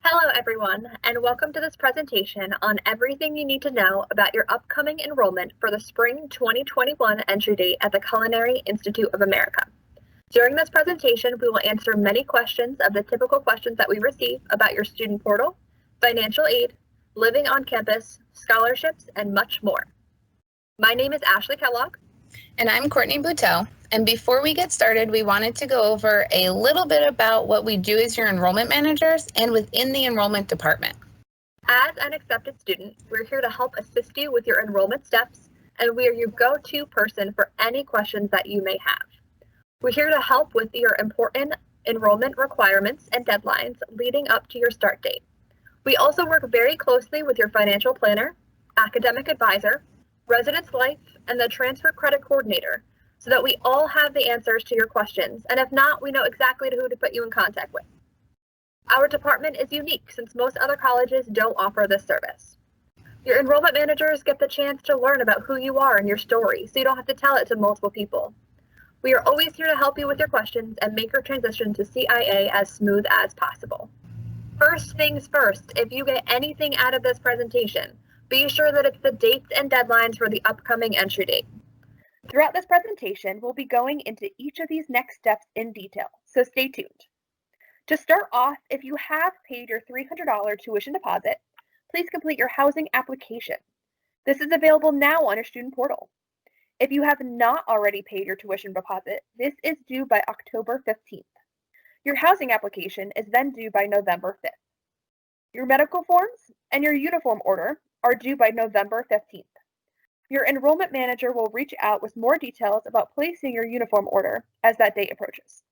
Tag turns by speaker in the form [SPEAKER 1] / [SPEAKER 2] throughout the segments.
[SPEAKER 1] Hello everyone, and welcome to this presentation on everything you need to know about your upcoming enrollment for the Spring 2021 entry date at the Culinary Institute of America. During this presentation, we will answer many questions of the typical questions that we receive about your student portal, financial aid, living on campus, scholarships, and much more. My name is Ashley Kellogg.
[SPEAKER 2] And I'm Courtney Bouteau. And before we get started, we wanted to go over a little bit about what we do as your enrollment managers and within the enrollment department.
[SPEAKER 1] As an accepted student, we're here to help assist you with your enrollment steps, and we are your go-to person for any questions that you may have. We're here to help with your important enrollment requirements and deadlines leading up to your start date. We also work very closely with your financial planner, academic advisor, residence life, and the transfer credit coordinator so that we all have the answers to your questions, and if not, we know exactly who to put you in contact with. Our department is unique since most other colleges don't offer this service. Your enrollment managers get the chance to learn about who you are and your story, so you don't have to tell it to multiple people. We are always here to help you with your questions and make your transition to CIA as smooth as possible. First things first, if you get anything out of this presentation, be sure that it's the dates and deadlines for the upcoming entry date. Throughout this presentation, we'll be going into each of these next steps in detail, so stay tuned. To start off, if you have paid your $300 tuition deposit, please complete your housing application. This is available now on your student portal. If you have not already paid your tuition deposit, this is due by October 15th. Your housing application is then due by November 5th. Your medical forms and your uniform order are due by November 15th. Your enrollment manager will reach out with more details about placing your uniform order as that date approaches.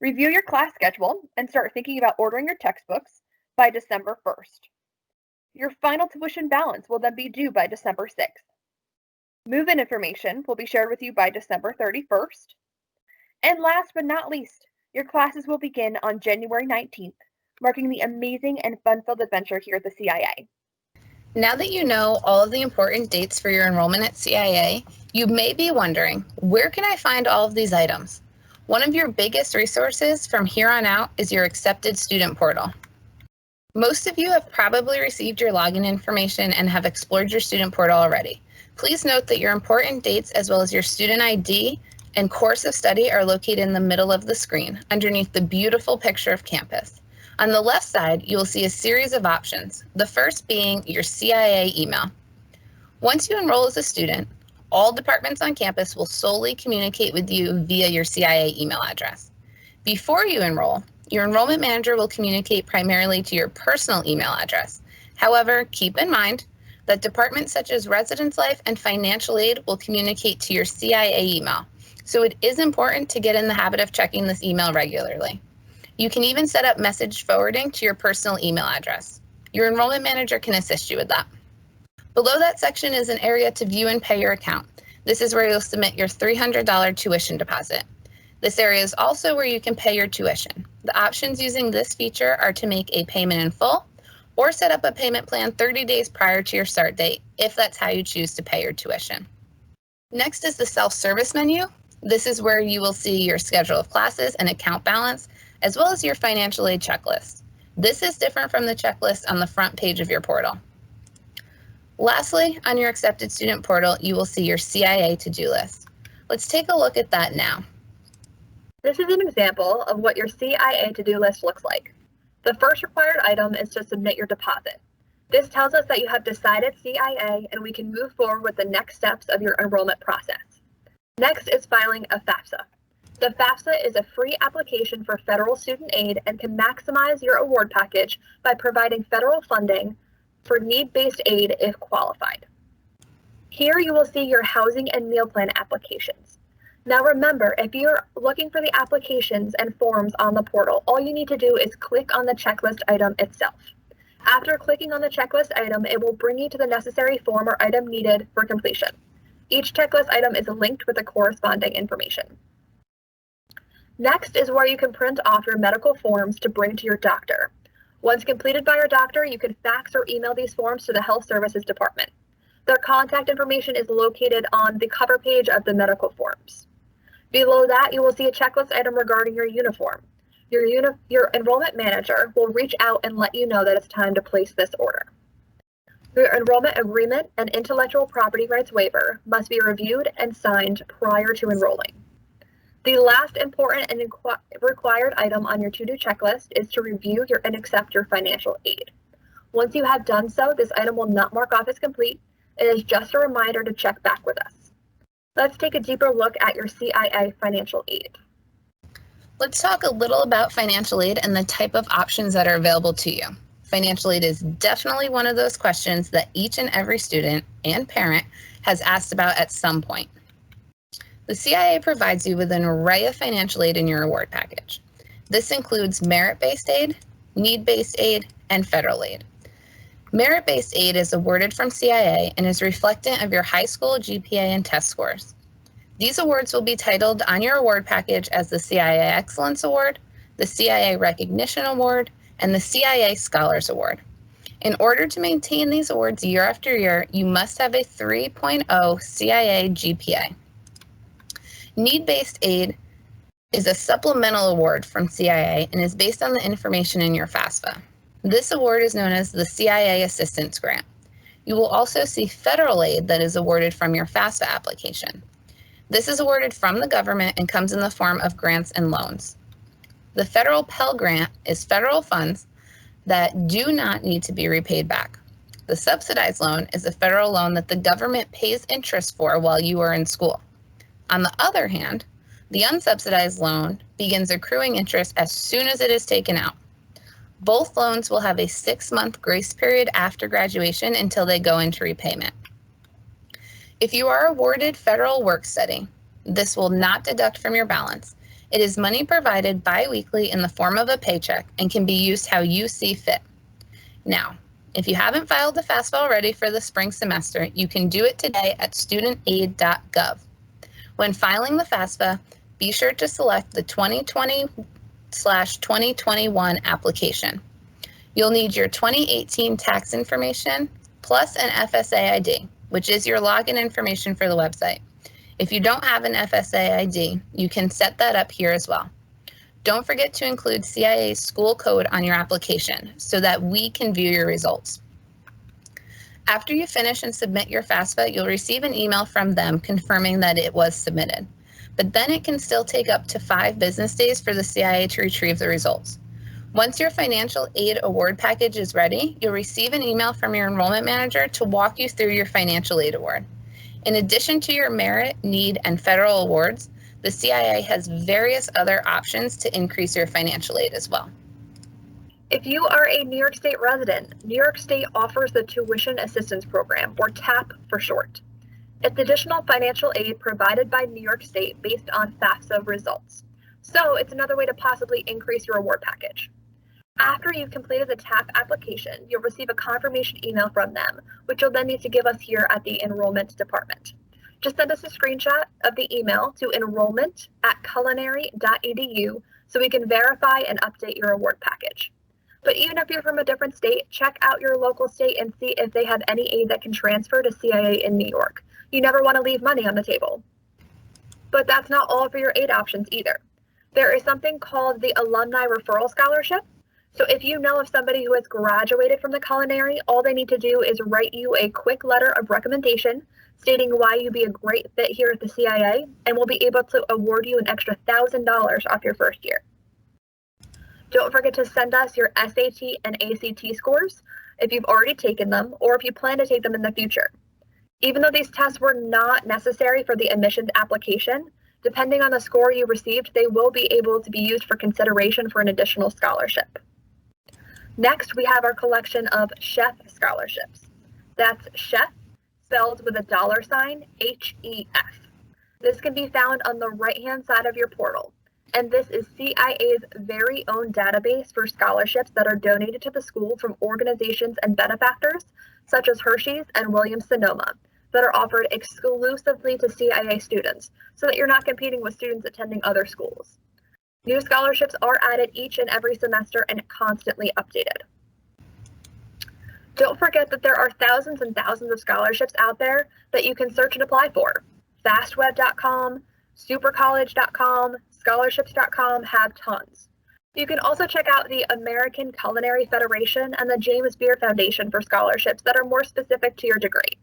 [SPEAKER 1] Review your class schedule and start thinking about ordering your textbooks by December 1st. Your final tuition balance will then be due by December 6th. Move-in information will be shared with you by December 31st. And last but not least, your classes will begin on January 19th, marking the amazing and fun-filled adventure here at the CIA.
[SPEAKER 2] Now that you know all of the important dates for your enrollment at CIA, you may be wondering, where can I find all of these items? One of your biggest resources from here on out is your accepted student portal. Most of you have probably received your login information and have explored your student portal already. Please note that your important dates as well as your student ID and course of study are located in the middle of the screen underneath the beautiful picture of campus. On the left side, you will see a series of options, the first being your CIA email. Once you enroll as a student, all departments on campus will solely communicate with you via your CIA email address. Before you enroll, your enrollment manager will communicate primarily to your personal email address. However, keep in mind that departments such as residence life and financial aid will communicate to your CIA email. So it is important to get in the habit of checking this email regularly. You can even set up message forwarding to your personal email address. Your enrollment manager can assist you with that. Below that section is an area to view and pay your account. This is where you'll submit your $300 tuition deposit. This area is also where you can pay your tuition. The options using this feature are to make a payment in full or set up a payment plan 30 days prior to your start date if that's how you choose to pay your tuition. Next is the self-service menu. This is where you will see your schedule of classes and account balance, as well as your financial aid checklist. This is different from the checklist on the front page of your portal. Lastly, on your accepted student portal, you will see your CIA to-do list. Let's take a look at that now.
[SPEAKER 1] This is an example of what your CIA to-do list looks like. The first required item is to submit your deposit. This tells us that you have decided CIA and we can move forward with the next steps of your enrollment process. Next is filing a FAFSA. The FAFSA is a free application for federal student aid and can maximize your award package by providing federal funding for need-based aid if qualified. Here you will see your housing and meal plan applications. Now remember, if you're looking for the applications and forms on the portal, all you need to do is click on the checklist item itself. After clicking on the checklist item, it will bring you to the necessary form or item needed for completion. Each checklist item is linked with the corresponding information. Next is where you can print off your medical forms to bring to your doctor. Once completed by your doctor, you can fax or email these forms to the Health Services Department. Their contact information is located on the cover page of the medical forms. Below that, you will see a checklist item regarding your uniform. Your enrollment manager will reach out and let you know that it's time to place this order. Your enrollment agreement and intellectual property rights waiver must be reviewed and signed prior to enrolling. The last important and required item on your to-do checklist is to review and accept your financial aid. Once you have done so, this item will not mark off as complete. It is just a reminder to check back with us. Let's take a deeper look at your CIA financial aid.
[SPEAKER 2] Let's talk a little about financial aid and the type of options that are available to you. Financial aid is definitely one of those questions that each and every student and parent has asked about at some point. The CIA provides you with an array of financial aid in your award package. This includes merit-based aid, need-based aid, and federal aid. Merit-based aid is awarded from CIA and is reflective of your high school GPA and test scores. These awards will be titled on your award package as the CIA Excellence Award, the CIA Recognition Award, and the CIA Scholars Award. In order to maintain these awards year after year, you must have a 3.0 CIA GPA. Need-based aid is a supplemental award from CIA and is based on the information in your FAFSA. This award is known as the CIA Assistance Grant. You will also see federal aid that is awarded from your FAFSA application. This is awarded from the government and comes in the form of grants and loans. The federal Pell Grant is federal funds that do not need to be repaid back. The subsidized loan is a federal loan that the government pays interest for while you are in school. On the other hand, the unsubsidized loan begins accruing interest as soon as it is taken out. Both loans will have a 6-month grace period after graduation until they go into repayment. If you are awarded federal work study, this will not deduct from your balance. It is money provided bi-weekly in the form of a paycheck and can be used how you see fit. Now, if you haven't filed the FAFSA already for the spring semester, you can do it today at studentaid.gov. When filing the FAFSA, be sure to select the 2020/2021 application. You'll need your 2018 tax information plus an FSA ID, which is your login information for the website. If you don't have an FSA ID, you can set that up here as well. Don't forget to include CIA's school code on your application so that we can view your results. After you finish and submit your FAFSA, you'll receive an email from them confirming that it was submitted. But then it can still take up to 5 business days for the CIA to retrieve the results. Once your financial aid award package is ready, you'll receive an email from your enrollment manager to walk you through your financial aid award. In addition to your merit, need, and federal awards, the CIA has various other options to increase your financial aid as well.
[SPEAKER 1] If you are a New York State resident, New York State offers the Tuition Assistance Program, or TAP for short. It's additional financial aid provided by New York State based on FAFSA results. So it's another way to possibly increase your award package. After you've completed the TAP application, you'll receive a confirmation email from them, which you'll then need to give us here at the enrollment department. Just send us a screenshot of the email to enrollment@culinary.edu so we can verify and update your award package. But even if you're from a different state, check out your local state and see if they have any aid that can transfer to CIA in New York. You never want to leave money on the table. But that's not all for your aid options either. There is something called the Alumni Referral Scholarship. So if you know of somebody who has graduated from the culinary, all they need to do is write you a quick letter of recommendation stating why you'd be a great fit here at the CIA, and we'll be able to award you an extra $1,000 off your first year. Don't forget to send us your SAT and ACT scores if you've already taken them or if you plan to take them in the future. Even though these tests were not necessary for the admissions application, depending on the score you received, they will be able to be used for consideration for an additional scholarship. Next, we have our collection of chef scholarships. That's chef spelled with a $, HEF. This can be found on the right-hand side of your portal. And this is CIA's very own database for scholarships that are donated to the school from organizations and benefactors, such as Hershey's and Williams-Sonoma, that are offered exclusively to CIA students, so that you're not competing with students attending other schools. New scholarships are added each and every semester and constantly updated. Don't forget that there are thousands and thousands of scholarships out there that you can search and apply for. Fastweb.com, supercollege.com, scholarships.com have tons. You can also check out the American Culinary Federation and the James Beard Foundation for scholarships that are more specific to your degree.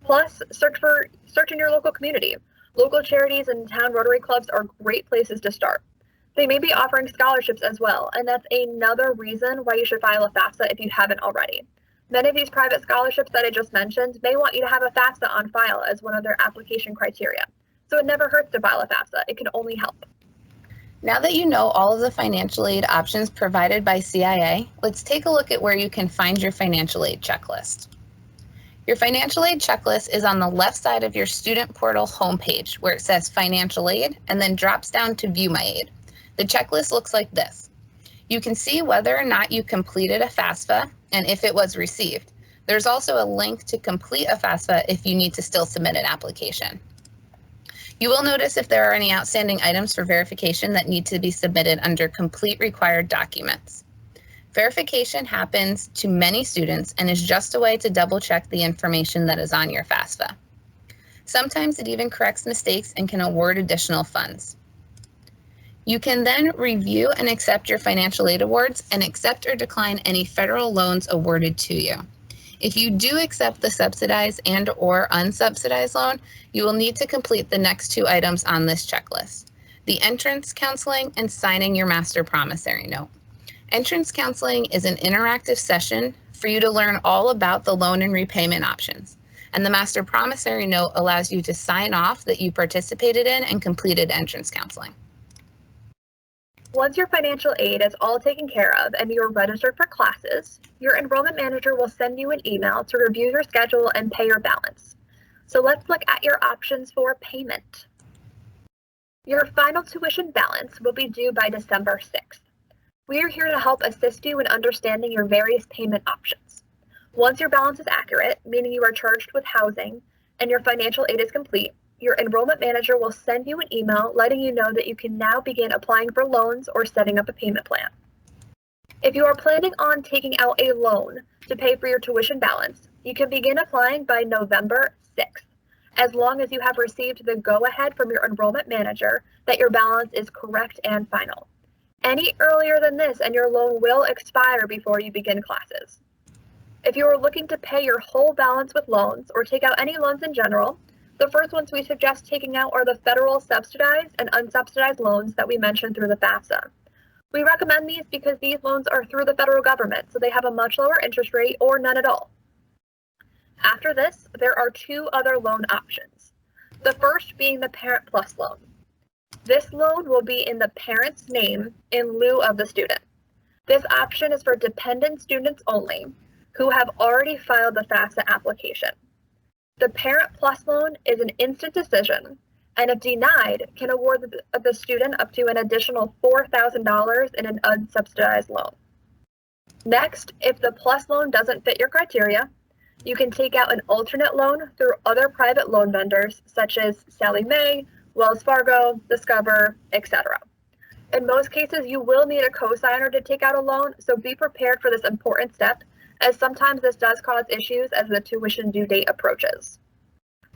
[SPEAKER 1] Plus, search in your local community. Local charities and town Rotary clubs are great places to start. They may be offering scholarships as well, and that's another reason why you should file a FAFSA if you haven't already. Many of these private scholarships that I just mentioned may want you to have a FAFSA on file as one of their application criteria. So it never hurts to file a FAFSA. It can only help.
[SPEAKER 2] Now that you know all of the financial aid options provided by CIA, let's take a look at where you can find your financial aid checklist. Your financial aid checklist is on the left side of your student portal homepage where it says financial aid and then drops down to view my aid. The checklist looks like this. You can see whether or not you completed a FAFSA and if it was received. There's also a link to complete a FAFSA if you need to still submit an application. You will notice if there are any outstanding items for verification that need to be submitted under complete required documents. Verification happens to many students and is just a way to double check the information that is on your FAFSA. Sometimes it even corrects mistakes and can award additional funds. You can then review and accept your financial aid awards and accept or decline any federal loans awarded to you. If you do accept the subsidized and/or unsubsidized loan, you will need to complete the next two items on this checklist: the entrance counseling and signing your master promissory note. Entrance counseling is an interactive session for you to learn all about the loan and repayment options. And the master promissory note allows you to sign off that you participated in and completed entrance counseling.
[SPEAKER 1] Once your financial aid is all taken care of and you're registered for classes, your enrollment manager will send you an email to review your schedule and pay your balance. So let's look at your options for payment. Your final tuition balance will be due by December 6th. We are here to help assist you in understanding your various payment options. Once your balance is accurate, meaning you are charged with housing, and your financial aid is complete, your enrollment manager will send you an email letting you know that you can now begin applying for loans or setting up a payment plan. If you are planning on taking out a loan to pay for your tuition balance, you can begin applying by November 6th, as long as you have received the go-ahead from your enrollment manager that your balance is correct and final. Any earlier than this and your loan will expire before you begin classes. If you are looking to pay your whole balance with loans or take out any loans in general, the first ones we suggest taking out are the federal subsidized and unsubsidized loans that we mentioned through the FAFSA. We recommend these because these loans are through the federal government, so they have a much lower interest rate or none at all. After this, there are two other loan options. The first being the Parent Plus loan. This loan will be in the parent's name in lieu of the student. This option is for dependent students only who have already filed the FAFSA application. The Parent Plus loan is an instant decision, and if denied, can award the student up to an additional $4,000 in an unsubsidized loan. Next, if the Plus loan doesn't fit your criteria, you can take out an alternate loan through other private loan vendors such as Sallie Mae, Wells Fargo, Discover, etc. In most cases, you will need a cosigner to take out a loan, so be prepared for this important step, as sometimes this does cause issues as the tuition due date approaches.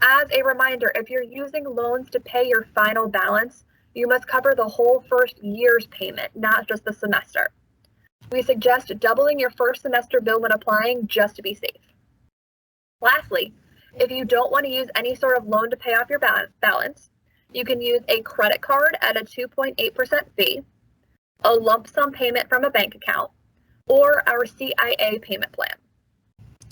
[SPEAKER 1] As a reminder, if you're using loans to pay your final balance, you must cover the whole first year's payment, not just the semester. We suggest doubling your first semester bill when applying just to be safe. Lastly, if you don't want to use any sort of loan to pay off your balance, you can use a credit card at a 2.8% fee, a lump sum payment from a bank account, or our CIA payment plan.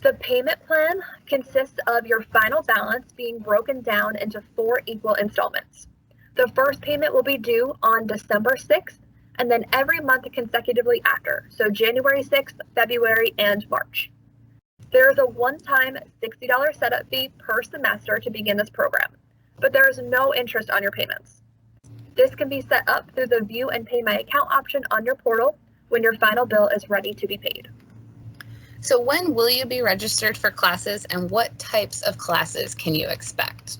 [SPEAKER 1] The payment plan consists of your final balance being broken down into 4 equal installments. The first payment will be due on December 6th, and then every month consecutively after, so January 6th, February, and March. There is a one-time $60 setup fee per semester to begin this program, but there is no interest on your payments. This can be set up through the View and Pay My Account option on your portal when your final bill is ready to be paid.
[SPEAKER 2] So when will you be registered for classes, and what types of classes can you expect?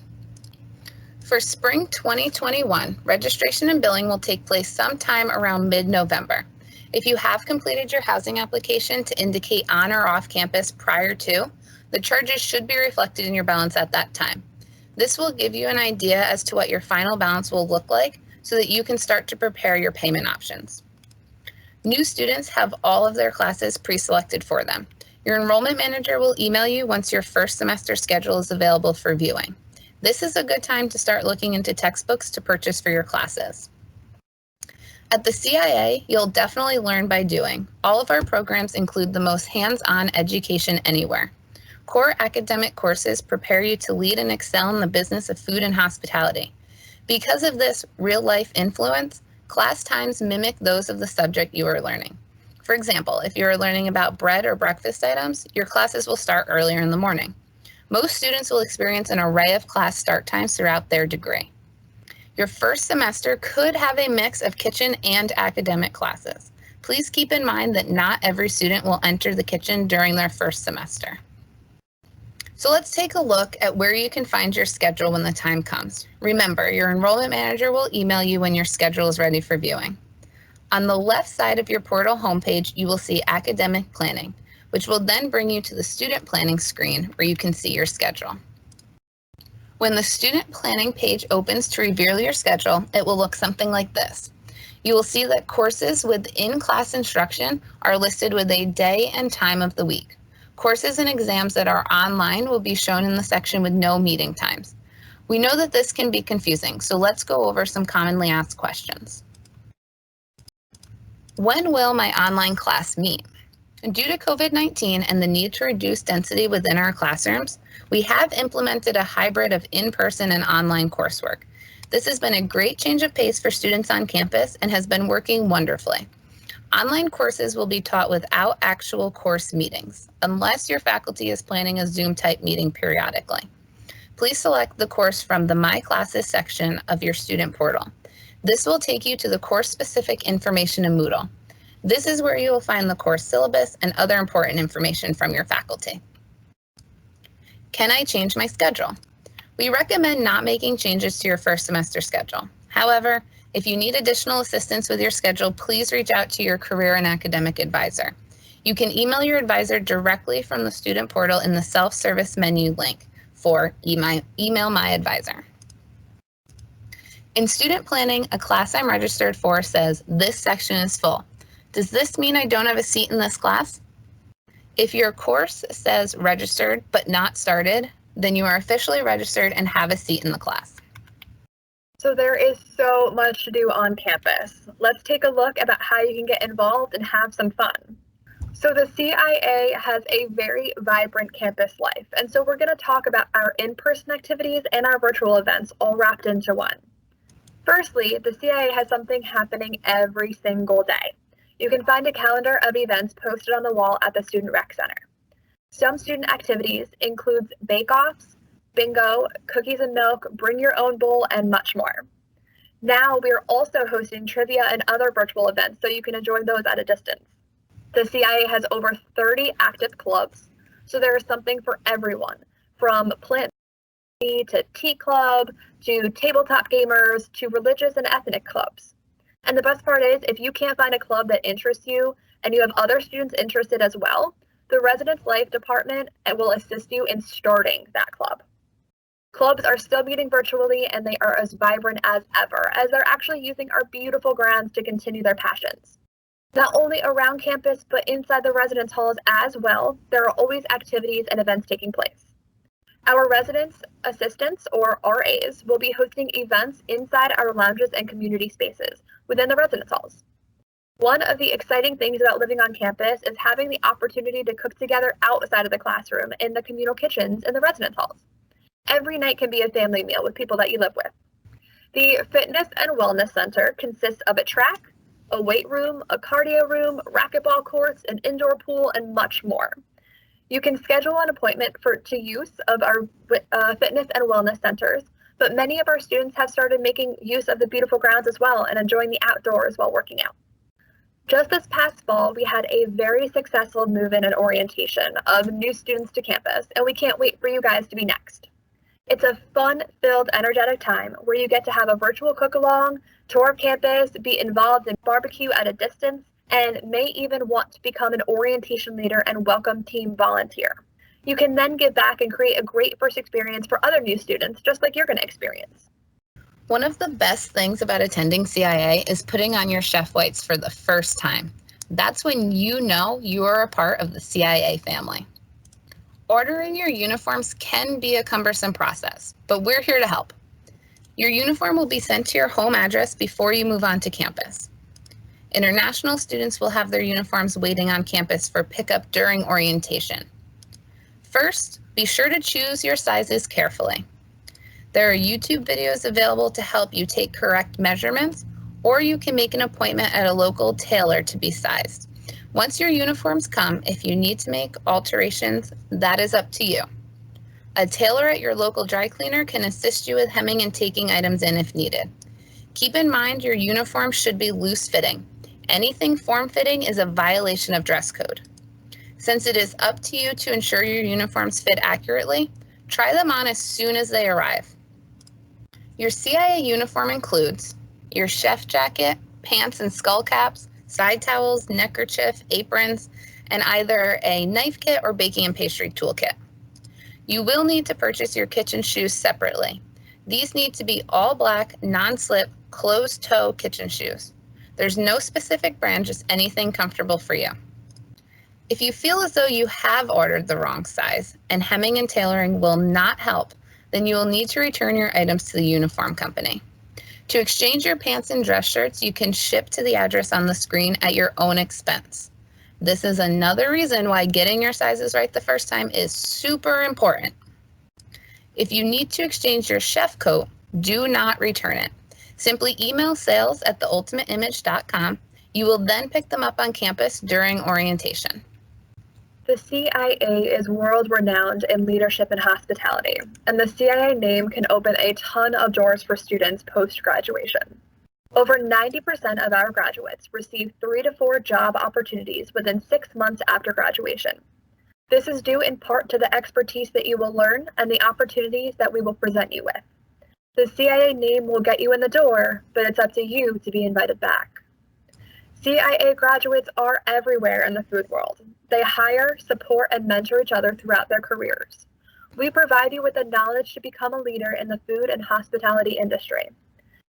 [SPEAKER 2] For spring 2021, registration and billing will take place sometime around mid-November. If you have completed your housing application to indicate on or off campus prior to, the charges should be reflected in your balance at that time. This will give you an idea as to what your final balance will look like so that you can start to prepare your payment options. New students have all of their classes pre-selected for them. Your enrollment manager will email you once your first semester schedule is available for viewing. This is a good time to start looking into textbooks to purchase for your classes. At the CIA, you'll definitely learn by doing. All of our programs include the most hands-on education anywhere. Core academic courses prepare you to lead and excel in the business of food and hospitality. Because of this real-life influence, class times mimic those of the subject you are learning. For example, if you are learning about bread or breakfast items, your classes will start earlier in the morning. Most students will experience an array of class start times throughout their degree. Your first semester could have a mix of kitchen and academic classes. Please keep in mind that not every student will enter the kitchen during their first semester. So let's take a look at where you can find your schedule when the time comes. Remember, your enrollment manager will email you when your schedule is ready for viewing. On the left side of your portal homepage, you will see academic planning, which will then bring you to the student planning screen where you can see your schedule. When the student planning page opens to reveal your schedule, it will look something like this. You will see that courses with in-class instruction are listed with a day and time of the week. Courses and exams that are online will be shown in the section with no meeting times. We know that this can be confusing, so let's go over some commonly asked questions. When will my online class meet? Due to COVID-19 and the need to reduce density within our classrooms, we have implemented a hybrid of in-person and online coursework. This has been a great change of pace for students on campus and has been working wonderfully. Online courses will be taught without actual course meetings, unless your faculty is planning a Zoom-type meeting periodically. Please select the course from the My Classes section of your student portal. This will take you to the course-specific information in Moodle. This is where you will find the course syllabus and other important information from your faculty. Can I change my schedule? We recommend not making changes to your first semester schedule. However, if you need additional assistance with your schedule, please reach out to your career and academic advisor. You can email your advisor directly from the student portal in the self-service menu link for Email My Advisor. In student planning, a class I'm registered for says this section is full. Does this mean I don't have a seat in this class? If your course says registered but not started, then you are officially registered and have a seat in the class.
[SPEAKER 1] So there is so much to do on campus. Let's take a look about how you can get involved and have some fun. So the CIA has a very vibrant campus life, and so we're going to talk about our in-person activities and our virtual events all wrapped into one. Firstly, the CIA has something happening every single day. You can find a calendar of events posted on the wall at the Student Rec Center. Some student activities includes bake-offs, bingo, cookies and milk, bring your own bowl, and much more. Now we are also hosting trivia and other virtual events, so you can enjoy those at a distance. The CIA has over 30 active clubs, so there is something for everyone, from plant to tea club, to tabletop gamers, to religious and ethnic clubs. And the best part is, if you can't find a club that interests you and you have other students interested as well, the Residence Life Department will assist you in starting that club. Clubs are still meeting virtually and they are as vibrant as ever, as they're actually using our beautiful grounds to continue their passions. Not only around campus, but inside the residence halls as well, there are always activities and events taking place. Our residence assistants, or RAs, will be hosting events inside our lounges and community spaces within the residence halls. One of the exciting things about living on campus is having the opportunity to cook together outside of the classroom in the communal kitchens in the residence halls. Every night can be a family meal with people that you live with. The Fitness and Wellness Center consists of a track, a weight room, a cardio room, racquetball courts, an indoor pool, and much more. You can schedule an appointment to use of our fitness and wellness centers, but many of our students have started making use of the beautiful grounds as well and enjoying the outdoors while working out. Just this past fall, we had a very successful move-in and orientation of new students to campus, and we can't wait for you guys to be next. It's a fun-filled, energetic time where you get to have a virtual cook-along, tour of campus, be involved in barbecue at a distance, and may even want to become an orientation leader and welcome team volunteer. You can then give back and create a great first experience for other new students, just like you're going to experience.
[SPEAKER 2] One of the best things about attending CIA is putting on your chef whites for the first time. That's when you know you are a part of the CIA family. Ordering your uniforms can be a cumbersome process, but we're here to help. Your uniform will be sent to your home address before you move on to campus. International students will have their uniforms waiting on campus for pickup during orientation. First, be sure to choose your sizes carefully. There are YouTube videos available to help you take correct measurements, or you can make an appointment at a local tailor to be sized. Once your uniforms come, if you need to make alterations, that is up to you. A tailor at your local dry cleaner can assist you with hemming and taking items in if needed. Keep in mind your uniform should be loose-fitting. Anything form-fitting is a violation of dress code. Since it is up to you to ensure your uniforms fit accurately, try them on as soon as they arrive. Your CIA uniform includes your chef jacket, pants and skull caps, side towels, neckerchief, aprons, and either a knife kit or baking and pastry toolkit. You will need to purchase your kitchen shoes separately. These need to be all black, non-slip, closed-toe kitchen shoes. There's no specific brand, just anything comfortable for you. If you feel as though you have ordered the wrong size and hemming and tailoring will not help, then you will need to return your items to the uniform company. To exchange your pants and dress shirts, you can ship to the address on the screen at your own expense. This is another reason why getting your sizes right the first time is super important. If you need to exchange your chef coat, do not return it. Simply email sales@theultimateimage.com. You will then pick them up on campus during orientation.
[SPEAKER 1] The CIA is world-renowned in leadership and hospitality, and the CIA name can open a ton of doors for students post-graduation. Over 90% of our graduates receive 3 to 4 job opportunities within 6 months after graduation. This is due in part to the expertise that you will learn and the opportunities that we will present you with. The CIA name will get you in the door, but it's up to you to be invited back. CIA graduates are everywhere in the food world. They hire, support, and mentor each other throughout their careers. We provide you with the knowledge to become a leader in the food and hospitality industry.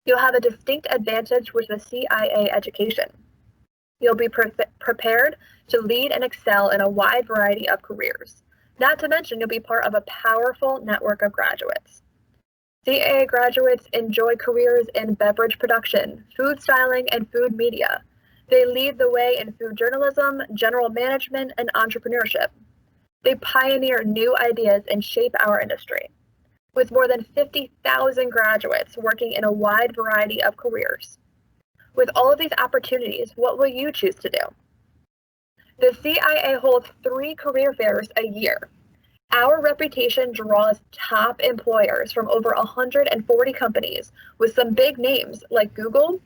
[SPEAKER 1] You'll have a distinct advantage with the CIA education. You'll be prepared to lead and excel in a wide variety of careers. Not to mention, you'll be part of a powerful network of graduates. CIA graduates enjoy careers in beverage production, food styling, and food media. They lead the way in food journalism, general management, and entrepreneurship. They pioneer new ideas and shape our industry. With more than 50,000 graduates working in a wide variety of careers. With all of these opportunities, what will you choose to do? The CIA holds 3 career fairs a year. Our reputation draws top employers from over 140 companies with some big names like Google,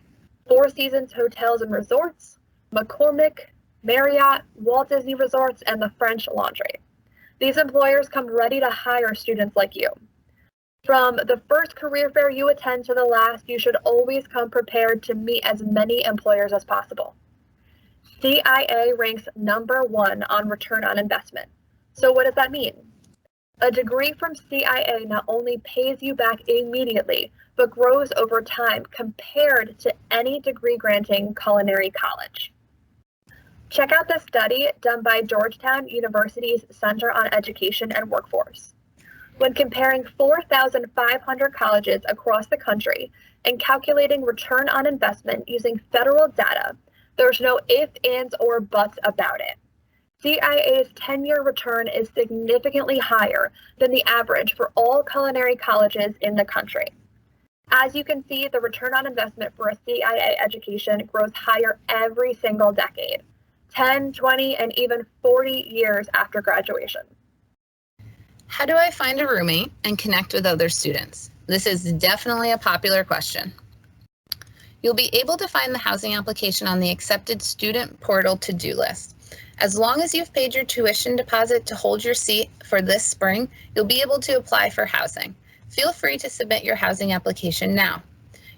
[SPEAKER 1] Four Seasons Hotels and Resorts, McCormick, Marriott, Walt Disney Resorts, and the French Laundry. These employers come ready to hire students like you. From the first career fair you attend to the last, you should always come prepared to meet as many employers as possible. CIA ranks #1 on return on investment. So what does that mean? A degree from CIA not only pays you back immediately, but grows over time compared to any degree-granting culinary college. Check out this study done by Georgetown University's Center on Education and Workforce. When comparing 4,500 colleges across the country and calculating return on investment using federal data, there's no ifs, ands, or buts about it. CIA's 10-year return is significantly higher than the average for all culinary colleges in the country. As you can see, the return on investment for a CIA education grows higher every single decade, 10, 20, and even 40 years after graduation.
[SPEAKER 2] How do I find a roommate and connect with other students? This is definitely a popular question. You'll be able to find the housing application on the accepted student portal to-do list. As long as you've paid your tuition deposit to hold your seat for this spring, you'll be able to apply for housing. Feel free to submit your housing application now.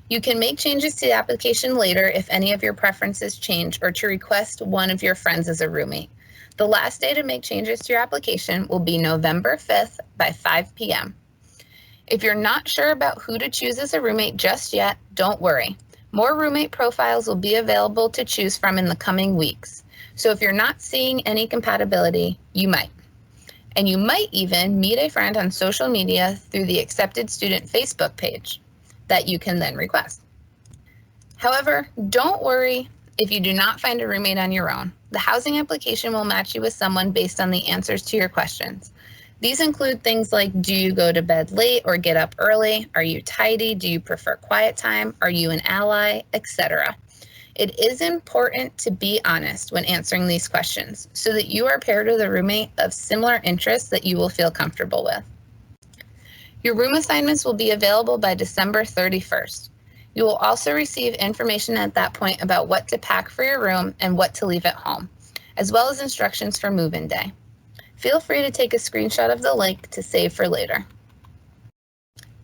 [SPEAKER 2] You can make changes to the application later if any of your preferences change or to request one of your friends as a roommate. The last day to make changes to your application will be November 5th by 5 p.m. If you're not sure about who to choose as a roommate just yet, don't worry. More roommate profiles will be available to choose from in the coming weeks. So if you're not seeing any compatibility, you might. And you might even meet a friend on social media through the accepted student Facebook page that you can then request. However, don't worry if you do not find a roommate on your own. The housing application will match you with someone based on the answers to your questions. These include things like, do you go to bed late or get up early? Are you tidy? Do you prefer quiet time? Are you an ally? Etc. It is important to be honest when answering these questions so that you are paired with a roommate of similar interests that you will feel comfortable with. Your room assignments will be available by December 31st. You will also receive information at that point about what to pack for your room and what to leave at home, as well as instructions for move-in day. Feel free to take a screenshot of the link to save for later.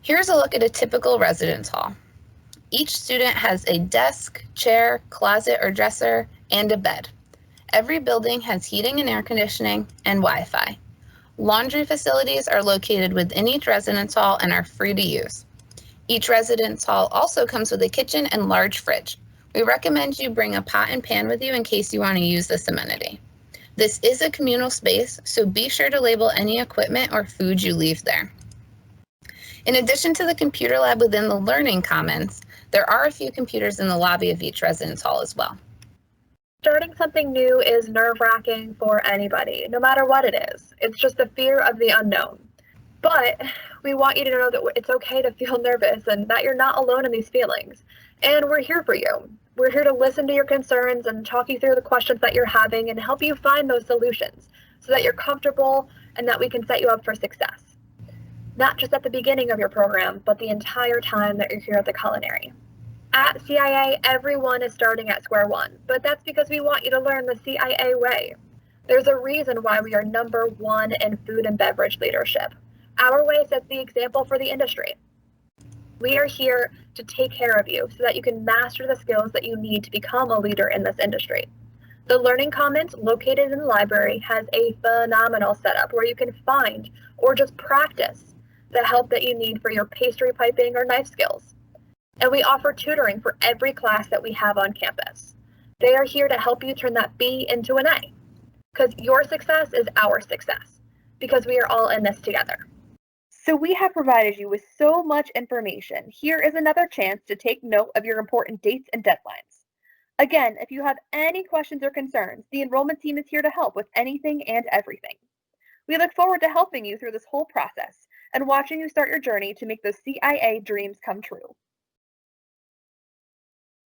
[SPEAKER 2] Here's a look at a typical residence hall. Each student has a desk, chair, closet or dresser, and a bed. Every building has heating and air conditioning and Wi-Fi. Laundry facilities are located within each residence hall and are free to use. Each residence hall also comes with a kitchen and large fridge. We recommend you bring a pot and pan with you in case you want to use this amenity. This is a communal space, so be sure to label any equipment or food you leave there. In addition to the computer lab within the Learning Commons, there are a few computers in the lobby of each residence hall as well.
[SPEAKER 1] Starting something new is nerve-wracking for anybody, no matter what it is. It's just the fear of the unknown. But we want you to know that it's okay to feel nervous and that you're not alone in these feelings. And we're here for you. We're here to listen to your concerns and talk you through the questions that you're having and help you find those solutions so that you're comfortable and that we can set you up for success. Not just at the beginning of your program, but the entire time that you're here at the Culinary. At CIA, everyone is starting at square one, but that's because we want you to learn the CIA way. There's a reason why we are #1 in food and beverage leadership. Our way sets the example for the industry. We are here to take care of you so that you can master the skills that you need to become a leader in this industry. The Learning Commons, located in the library, has a phenomenal setup where you can find or just practice the help that you need for your pastry piping or knife skills. And we offer tutoring for every class that we have on campus. They are here to help you turn that B into an A, because your success is our success, because we are all in this together. So we have provided you with so much information. Here is another chance to take note of your important dates and deadlines. Again, if you have any questions or concerns, the enrollment team is here to help with anything and everything. We look forward to helping you through this whole process and watching you start your journey to make those CIA dreams come true.